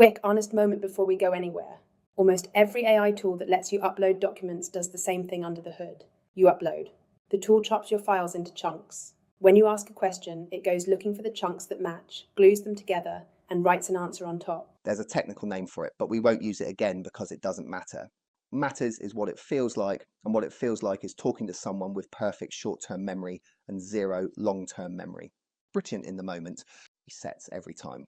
Quick, honest moment before we go anywhere. Almost every AI tool that lets you upload documents does the same thing under the hood. You upload. The tool chops your files into chunks. When you ask a question, it goes looking for the chunks that match, glues them together, and writes an answer on top. There's a technical name for it, but we won't use it again because it doesn't matter. Matters is what it feels like, and what it feels like is talking to someone with perfect short-term memory and zero long-term memory. Brilliant in the moment, resets every time.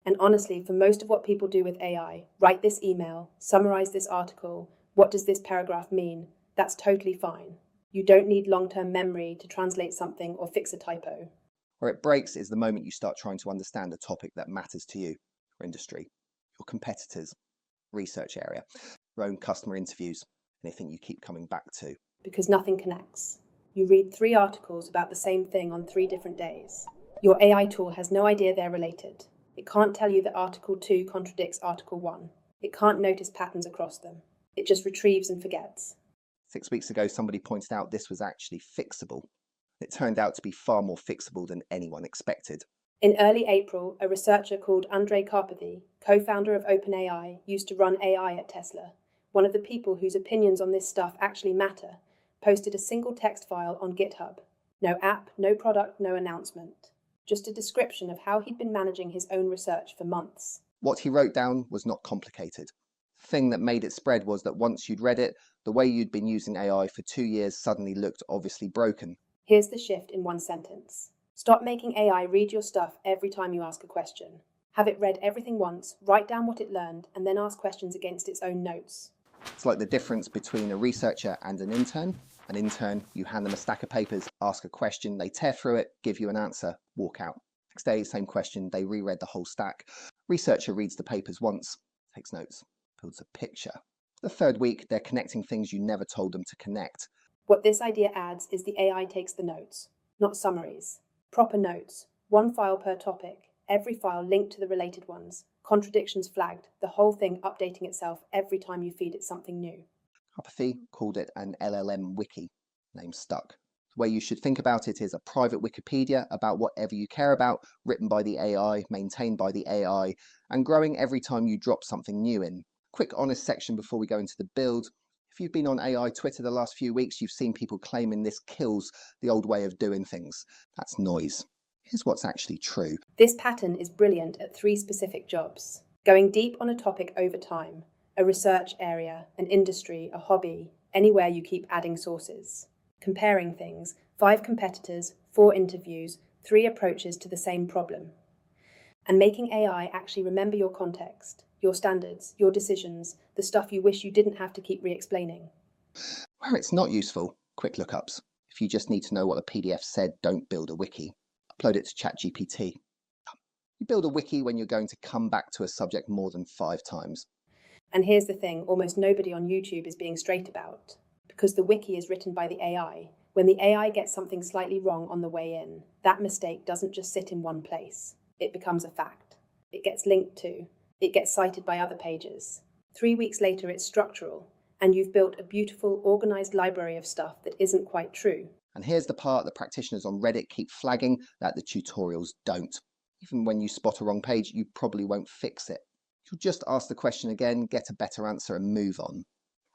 And honestly, for most of what people do with AI, write this email, summarize this article, what does this paragraph mean? That's totally fine. You don't need long-term memory to translate something or fix a typo. Where it breaks is the moment you start trying to understand a topic that matters to you, your industry, your competitors, research area, your own customer interviews, anything you keep coming back to. Because nothing connects. You read 3 articles about the same thing on 3 different days. Your AI tool has no idea they're related. It can't tell you that Article 2 contradicts Article 1. It can't notice patterns across them. It just retrieves and forgets. 6 weeks ago, somebody pointed out this was actually fixable. It turned out to be far more fixable than anyone expected. In early April, a researcher called Andrej Karpathy, co-founder of OpenAI, used to run AI at Tesla, one of the people whose opinions on this stuff actually matter, posted a single text file on GitHub. No app, no product, no announcement. Just a description of how he'd been managing his own research for months. What he wrote down was not complicated. The thing that made it spread was that once you'd read it, the way you'd been using AI for 2 years suddenly looked obviously broken. Here's the shift in one sentence. Stop making AI read your stuff every time you ask a question. Have it read everything once, write down what it learned, and then ask questions against its own notes. It's like the difference between a researcher and an intern. An intern, you hand them a stack of papers, ask a question, they tear through it, give you an answer, walk out. Next day, same question, they reread the whole stack. Researcher reads the papers once, takes notes, builds a picture. The 3rd week, they're connecting things you never told them to connect. What this idea adds is the AI takes the notes, not summaries. Proper notes, 1 file per topic, every file linked to the related ones, contradictions flagged, the whole thing updating itself every time you feed it something new. Karpathy called it an LLM Wiki. Name stuck. The way you should think about it is a private Wikipedia about whatever you care about, written by the AI, maintained by the AI, and growing every time you drop something new in. Quick honest section before we go into the build. If you've been on AI Twitter the last few weeks, you've seen people claiming this kills the old way of doing things. That's noise. Here's what's actually true. This pattern is brilliant at 3 specific jobs. Going deep on a topic over time, a research area, an industry, a hobby, anywhere you keep adding sources. Comparing things, 5 competitors, 4 interviews, 3 approaches to the same problem. And making AI actually remember your context, your standards, your decisions, the stuff you wish you didn't have to keep re-explaining. Where it's not useful, quick lookups. If you just need to know what a PDF said, don't build a wiki. Upload it to ChatGPT. You build a wiki when you're going to come back to a subject more than 5 times. And here's the thing, almost nobody on YouTube is being straight about. Because the wiki is written by the AI, when the AI gets something slightly wrong on the way in, that mistake doesn't just sit in one place. It becomes a fact. It gets linked to. It gets cited by other pages. 3 weeks later, it's structural, and you've built a beautiful, organized library of stuff that isn't quite true. And here's the part that practitioners on Reddit keep flagging that the tutorials don't. Even when you spot a wrong page, you probably won't fix it. You'll just ask the question again, get a better answer and move on.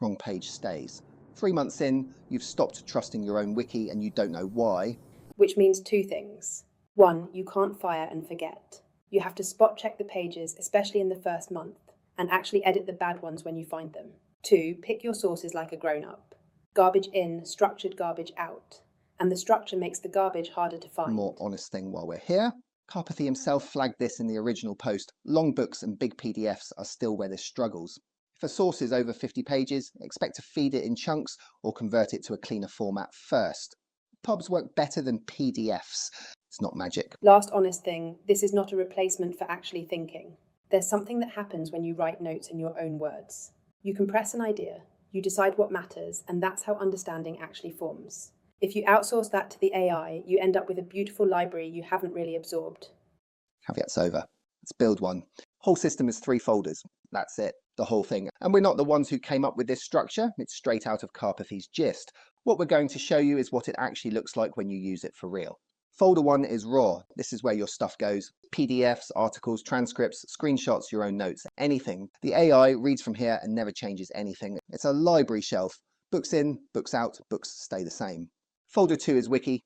Wrong page stays. 3 months in, you've stopped trusting your own wiki and you don't know why. Which means 2 things. 1, you can't fire and forget. You have to spot check the pages, especially in the first month, and actually edit the bad ones when you find them. 2, pick your sources like a grown-up. Garbage in, structured garbage out. And the structure makes the garbage harder to find. More honest thing while we're here. Karpathy himself flagged this in the original post. Long books and big PDFs are still where this struggles. If a source is over 50 pages, expect to feed it in chunks or convert it to a cleaner format first. Pubs work better than PDFs. It's not magic. Last honest thing, this is not a replacement for actually thinking. There's something that happens when you write notes in your own words. You compress an idea, you decide what matters, and that's how understanding actually forms. If you outsource that to the AI, you end up with a beautiful library you haven't really absorbed. Caveats over. Let's build one. Whole system is 3 folders. That's it, the whole thing. And we're not the ones who came up with this structure. It's straight out of Karpathy's gist. What we're going to show you is what it actually looks like when you use it for real. Folder 1 is raw. This is where your stuff goes. PDFs, articles, transcripts, screenshots, your own notes, anything. The AI reads from here and never changes anything. It's a library shelf. Books in, books out, books stay the same. Folder 2 is wiki.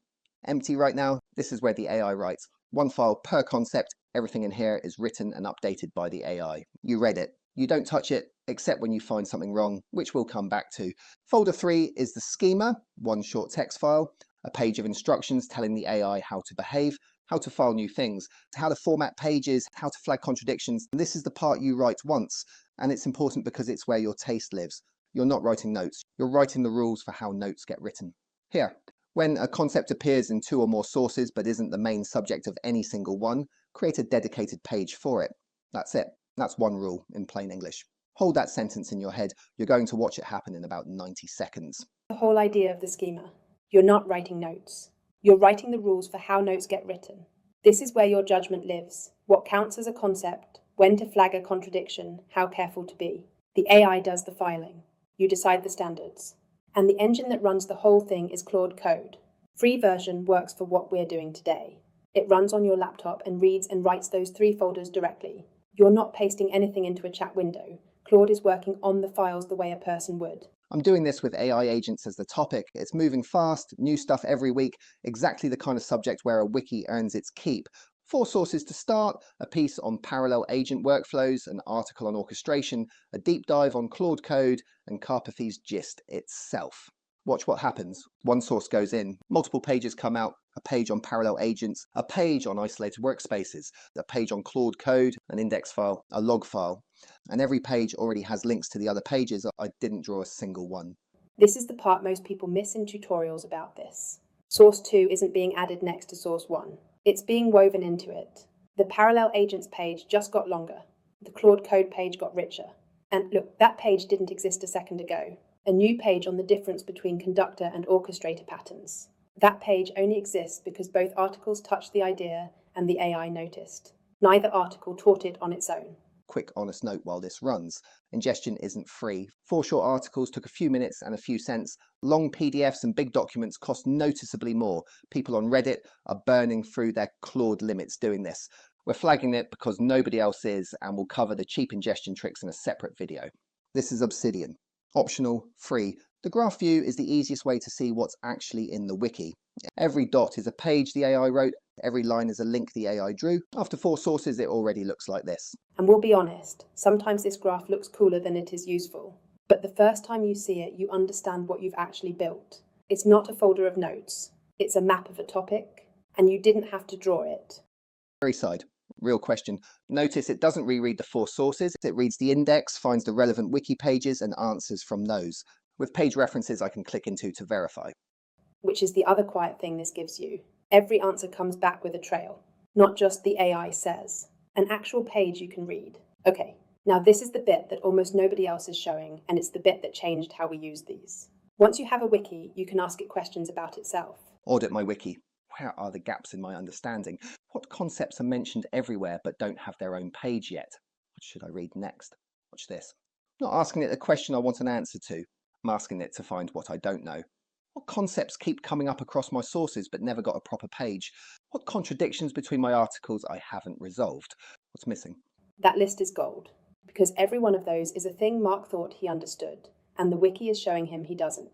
Empty right now. This is where the AI writes. One file per concept. Everything in here is written and updated by the AI. You read it. You don't touch it, except when you find something wrong, which we'll come back to. Folder 3 is the schema, one short text file, a page of instructions telling the AI how to behave, how to file new things, how to format pages, how to flag contradictions. This is the part you write once, and it's important because it's where your taste lives. You're not writing notes, you're writing the rules for how notes get written. Here, when a concept appears in 2 or more sources but isn't the main subject of any single one, create a dedicated page for it. That's it. That's one rule in plain English. Hold that sentence in your head. You're going to watch it happen in about 90 seconds. The whole idea of the schema. You're not writing notes. You're writing the rules for how notes get written. This is where your judgment lives. What counts as a concept, when to flag a contradiction, how careful to be. The AI does the filing. You decide the standards. And the engine that runs the whole thing is Claude Code. Free version works for what we're doing today. It runs on your laptop and reads and writes those 3 folders directly. You're not pasting anything into a chat window. Claude is working on the files the way a person would. I'm doing this with AI agents as the topic. It's moving fast, new stuff every week, exactly the kind of subject where a wiki earns its keep. 4 sources to start, a piece on parallel agent workflows, an article on orchestration, a deep dive on Claude Code, and Karpathy's gist itself. Watch what happens. One source goes in, multiple pages come out, a page on parallel agents, a page on isolated workspaces, a page on Claude Code, an index file, a log file. And every page already has links to the other pages. I didn't draw a single one. This is the part most people miss in tutorials about this. Source 2 isn't being added next to source 1. It's being woven into it. The parallel agents page just got longer. The Claude Code page got richer. And look, that page didn't exist a second ago. A new page on the difference between conductor and orchestrator patterns. That page only exists because both articles touched the idea and the AI noticed. Neither article taught it on its own. Quick honest note while this runs. Ingestion isn't free. 4 short articles took a few minutes and a few cents. Long PDFs and big documents cost noticeably more. People on Reddit are burning through their Claude limits doing this. We're flagging it because nobody else is, and we'll cover the cheap ingestion tricks in a separate video. This is Obsidian. Optional, free. The graph view is the easiest way to see what's actually in the wiki. Every dot is a page the AI wrote, every line is a link the AI drew. After 4 sources, it already looks like this. And we'll be honest, sometimes this graph looks cooler than it is useful. But the first time you see it, you understand what you've actually built. It's not a folder of notes. It's a map of a topic, and you didn't have to draw it. Very side. Real question. Notice it doesn't reread the 4 sources. It reads the index, finds the relevant wiki pages, and answers from those, with page references I can click into to verify. Which is the other quiet thing this gives you. Every answer comes back with a trail, not just the AI says. An actual page you can read. Okay, now this is the bit that almost nobody else is showing, and it's the bit that changed how we use these. Once you have a wiki, you can ask it questions about itself. Audit my wiki. Where are the gaps in my understanding? What concepts are mentioned everywhere but don't have their own page yet? What should I read next? Watch this. I'm not asking it a question I want an answer to. I'm asking it to find what I don't know. What concepts keep coming up across my sources but never got a proper page? What contradictions between my articles I haven't resolved? What's missing? That list is gold, because every one of those is a thing Mark thought he understood, and the wiki is showing him he doesn't.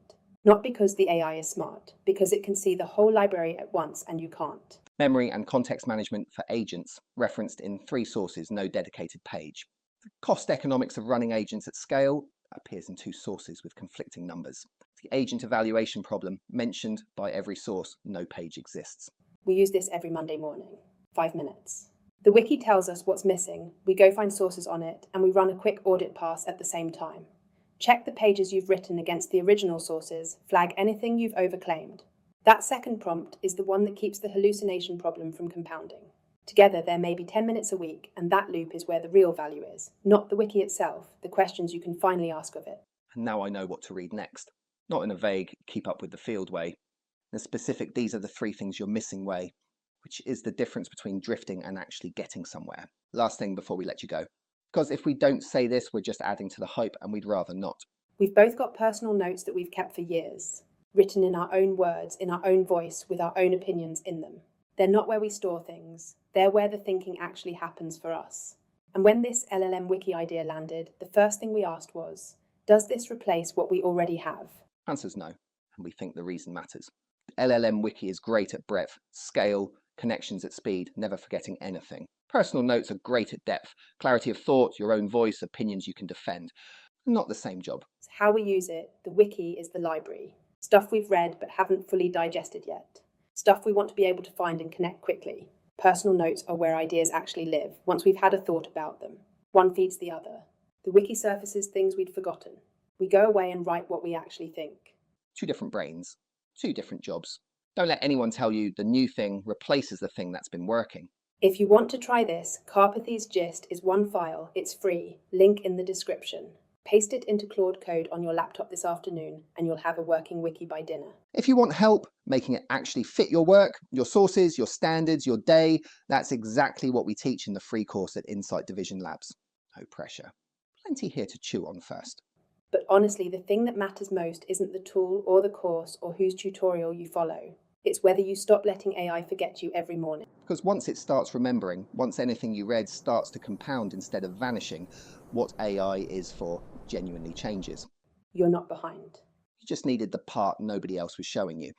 Not because the AI is smart, because it can see the whole library at once and you can't. Memory and context management for agents, referenced in 3 sources, no dedicated page. The cost economics of running agents at scale appears in 2 sources with conflicting numbers. The agent evaluation problem, mentioned by every source, no page exists. We use this every Monday morning. 5 minutes. The wiki tells us what's missing, we go find sources on it, and we run a quick audit pass at the same time. Check the pages you've written against the original sources, flag anything you've overclaimed. That second prompt is the one that keeps the hallucination problem from compounding. Together there may be 10 minutes a week, and that loop is where the real value is, not the wiki itself, the questions you can finally ask of it. And now I know what to read next. Not in a vague, keep up with the field way. In a specific, these are the 3 things you're missing way, which is the difference between drifting and actually getting somewhere. Last thing before we let you go. Because if we don't say this, we're just adding to the hype, and we'd rather not. We've both got personal notes that we've kept for years, written in our own words, in our own voice, with our own opinions in them. They're not where we store things. They're where the thinking actually happens for us. And when this LLM Wiki idea landed, the first thing we asked was, does this replace what we already have? Answer's no, and we think the reason matters. LLM Wiki is great at breadth, scale, connections at speed, never forgetting anything. Personal notes are great at depth, clarity of thought, your own voice, opinions you can defend. Not the same job. So how we use it, the wiki is the library. Stuff we've read but haven't fully digested yet. Stuff we want to be able to find and connect quickly. Personal notes are where ideas actually live, once we've had a thought about them. One feeds the other. The wiki surfaces things we'd forgotten. We go away and write what we actually think. Two different brains, two different jobs. Don't let anyone tell you the new thing replaces the thing that's been working. If you want to try this, Karpathy's Gist is one file. It's free. Link in the description. Paste it into Claude Code on your laptop this afternoon, and you'll have a working wiki by dinner. If you want help making it actually fit your work, your sources, your standards, your day, that's exactly what we teach in the free course at Insight Division Labs. No pressure. Plenty here to chew on first. But honestly, the thing that matters most isn't the tool or the course or whose tutorial you follow. It's whether you stop letting AI forget you every morning. Because once it starts remembering, once anything you read starts to compound instead of vanishing, what AI is for genuinely changes. You're not behind. You just needed the part nobody else was showing you.